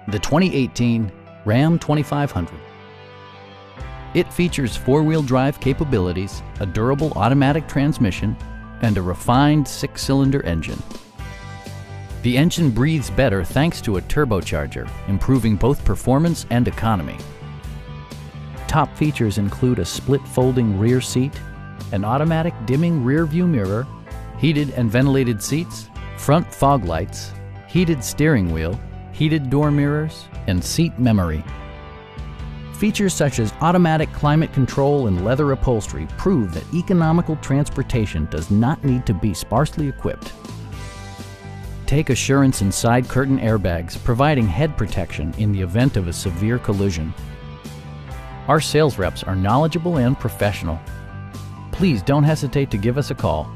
the 2018 Ram 2500. It features four-wheel drive capabilities, a durable automatic transmission, and a refined six-cylinder engine. The engine breathes better thanks to a turbocharger, improving both performance and economy. Top features include a split folding rear seat, an automatic dimming rear view mirror, heated and ventilated seats, front fog lights, heated steering wheel, heated door mirrors, and seat memory. Features such as automatic climate control and leather upholstery prove that economical transportation does not need to be sparsely equipped. Take assurance in side curtain airbags, providing head protection in the event of a severe collision. Our sales reps are knowledgeable and professional. Please don't hesitate to give us a call.